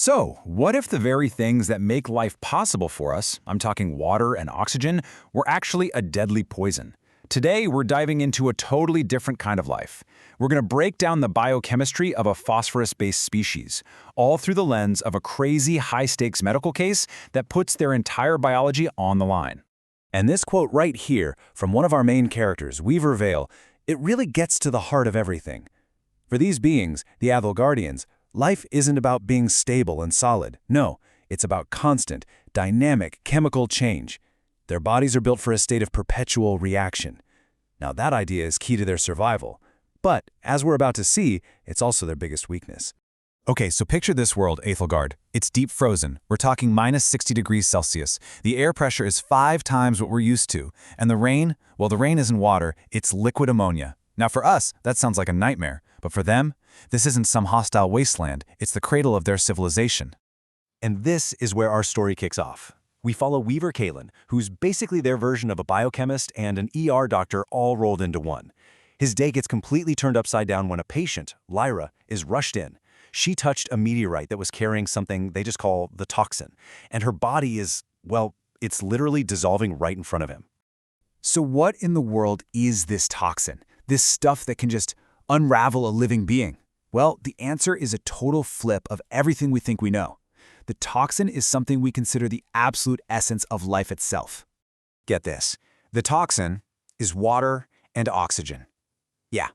So, what if the very things that make life possible for us, I'm talking water and oxygen, were actually a deadly poison? Today, we're diving into a totally different kind of life. We're going to break down the biochemistry of a phosphorus-based species, all through the lens of a crazy high-stakes medical case that puts their entire biology on the line. And this quote right here from one of our main characters, Weaver Vale, it really gets to the heart of everything. For these beings, the Advalguardians, life isn't about being stable and solid. No, it's about constant, dynamic chemical change. Their bodies are built for a state of perpetual reaction. Now that idea is key to their survival. But, as we're about to see, it's also their biggest weakness. Okay, so picture this world, Aethelgard. It's deep frozen. We're talking minus 60 degrees Celsius. The air pressure is 5 times what we're used to. And the rain, well, the rain isn't water, it's liquid ammonia. Now for us, that sounds like a nightmare. But for them, this isn't some hostile wasteland. It's the cradle of their civilization. And this is where our story kicks off. We follow Weaver Kalin, who's basically their version of a biochemist and an ER doctor all rolled into one. His day gets completely turned upside down when a patient, Lyra, is rushed in. She touched a meteorite that was carrying something they just call the toxin, and her body is, well, it's literally dissolving right in front of him. So what in the world is this toxin? This stuff that can just unravel a living being? Well, the answer is a total flip of everything we think we know. The toxin is something we consider the absolute essence of life itself. Get this. The toxin is water and oxygen. Yeah,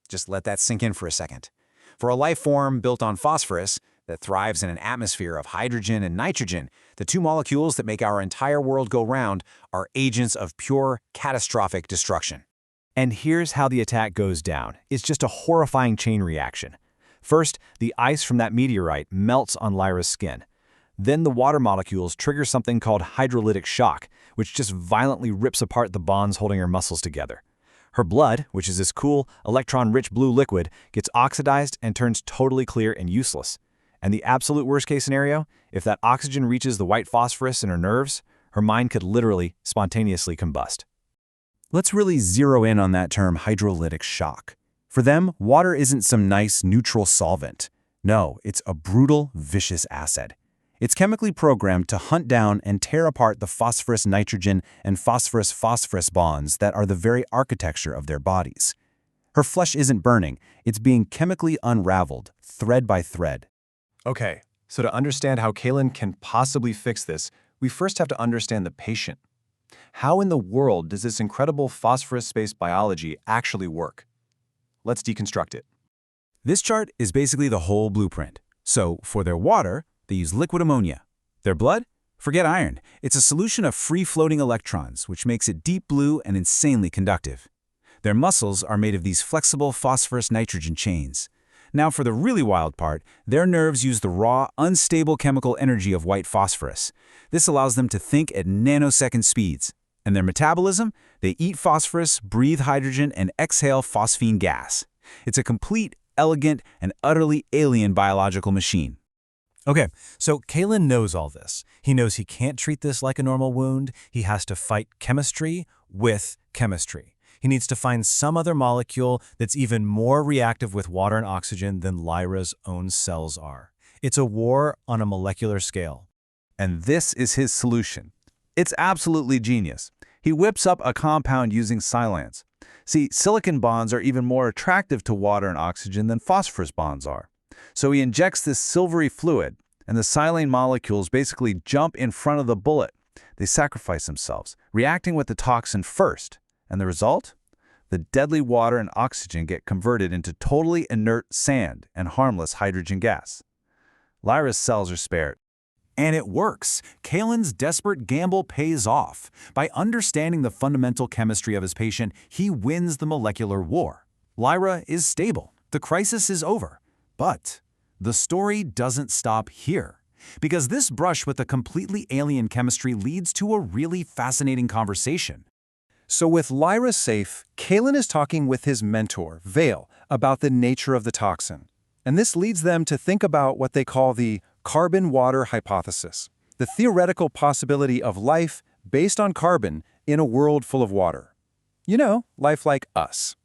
just let that sink in for a second. For a life form built on phosphorus that thrives in an atmosphere of hydrogen and nitrogen, the two molecules that make our entire world go round are agents of pure, catastrophic destruction. And here's how the attack goes down. It's just a horrifying chain reaction. First, the ice from that meteorite melts on Lyra's skin. Then the water molecules trigger something called hydrolytic shock, which just violently rips apart the bonds holding her muscles together. Her blood, which is this cool, electron-rich blue liquid, gets oxidized and turns totally clear and useless. And the absolute worst-case scenario, if that oxygen reaches the white phosphorus in her nerves, her mind could literally, spontaneously combust. Let's really zero in on that term hydrolytic shock. For them, water isn't some nice, neutral solvent. No, it's a brutal, vicious acid. It's chemically programmed to hunt down and tear apart the phosphorus-nitrogen and phosphorus-phosphorus bonds that are the very architecture of their bodies. Her flesh isn't burning, it's being chemically unraveled, thread by thread. Okay, so to understand how Kalin can possibly fix this, we first have to understand the patient. How in the world does this incredible phosphorus-based biology actually work? Let's deconstruct it. This chart is basically the whole blueprint. So, for their water, they use liquid ammonia. Their blood? Forget iron. It's a solution of free-floating electrons, which makes it deep blue and insanely conductive. Their muscles are made of these flexible phosphorus-nitrogen chains. Now for the really wild part, their nerves use the raw, unstable chemical energy of white phosphorus. This allows them to think at nanosecond speeds. And their metabolism? They eat phosphorus, breathe hydrogen, and exhale phosphine gas. It's a complete, elegant, and utterly alien biological machine. Okay, so Kalin knows all this. He knows he can't treat this like a normal wound. He has to fight chemistry with chemistry. He needs to find some other molecule that's even more reactive with water and oxygen than Lyra's own cells are. It's a war on a molecular scale. And this is his solution. It's absolutely genius. He whips up a compound using silane. See, silicon bonds are even more attractive to water and oxygen than phosphorus bonds are. So he injects this silvery fluid, and the silane molecules basically jump in front of the bullet. They sacrifice themselves, reacting with the toxin first. And the result? The deadly water and oxygen get converted into totally inert sand and harmless hydrogen gas. Lyra's cells are spared. And it works. Kalin's desperate gamble pays off. By understanding the fundamental chemistry of his patient, he wins the molecular war. Lyra is stable. The crisis is over. But the story doesn't stop here, because this brush with a completely alien chemistry leads to a really fascinating conversation. So with Lyra safe, Kalin is talking with his mentor, Vale, about the nature of the toxin. And this leads them to think about what they call the carbon-water hypothesis, the theoretical possibility of life based on carbon in a world full of water. You know, life like us.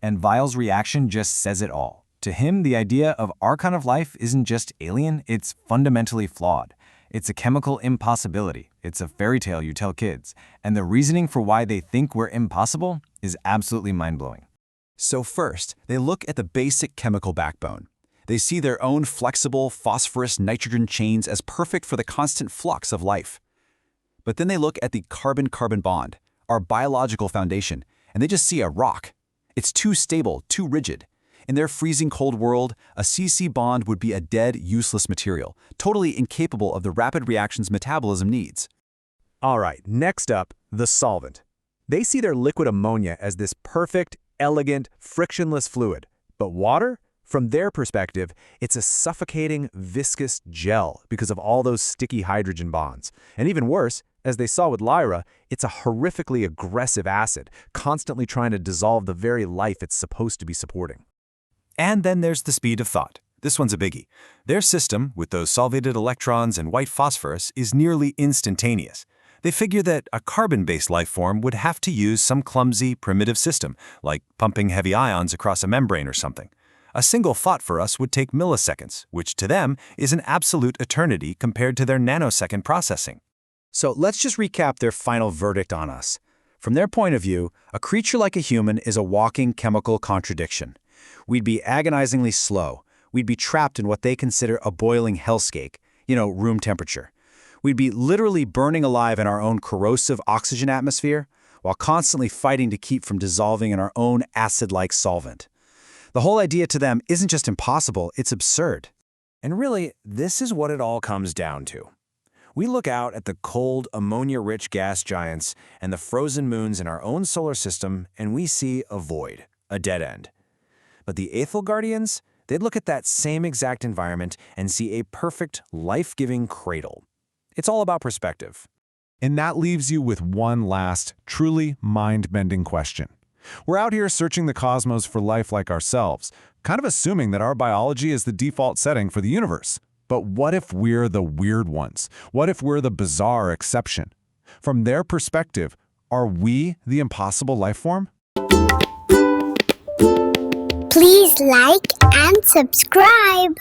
And Vile's reaction just says it all. To him, the idea of our kind of life isn't just alien, it's fundamentally flawed. It's a chemical impossibility. It's a fairy tale you tell kids. And the reasoning for why they think we're impossible is absolutely mind-blowing. So first, they look at the basic chemical backbone. They see their own flexible phosphorus-nitrogen chains as perfect for the constant flux of life. But then they look at the carbon-carbon bond, our biological foundation, and they just see a rock. It's too stable, too rigid. In their freezing cold world, a CC bond would be a dead, useless material, totally incapable of the rapid reactions metabolism needs. All right, next up, the solvent. They see their liquid ammonia as this perfect, elegant, frictionless fluid. But water? From their perspective, it's a suffocating, viscous gel because of all those sticky hydrogen bonds. And even worse, as they saw with Lyra, it's a horrifically aggressive acid, constantly trying to dissolve the very life it's supposed to be supporting. And then there's the speed of thought. This one's a biggie. Their system, with those solvated electrons and white phosphorus, is nearly instantaneous. They figure that a carbon-based life form would have to use some clumsy, primitive system, like pumping heavy ions across a membrane or something. A single thought for us would take milliseconds, which to them is an absolute eternity compared to their nanosecond processing. So let's just recap their final verdict on us. From their point of view, a creature like a human is a walking chemical contradiction. We'd be agonizingly slow. We'd be trapped in what they consider a boiling hellscape, room temperature. We'd be literally burning alive in our own corrosive oxygen atmosphere, while constantly fighting to keep from dissolving in our own acid-like solvent. The whole idea to them isn't just impossible, it's absurd. And really, this is what it all comes down to. We look out at the cold, ammonia-rich gas giants and the frozen moons in our own solar system, and we see a void, a dead end. But the Aethel Guardians, they'd look at that same exact environment and see a perfect, life-giving cradle. It's all about perspective. And that leaves you with one last, truly mind-bending question. We're out here searching the cosmos for life like ourselves, kind of assuming that our biology is the default setting for the universe. But what if we're the weird ones? What if we're the bizarre exception? From their perspective, are we the impossible life form? Please like and subscribe.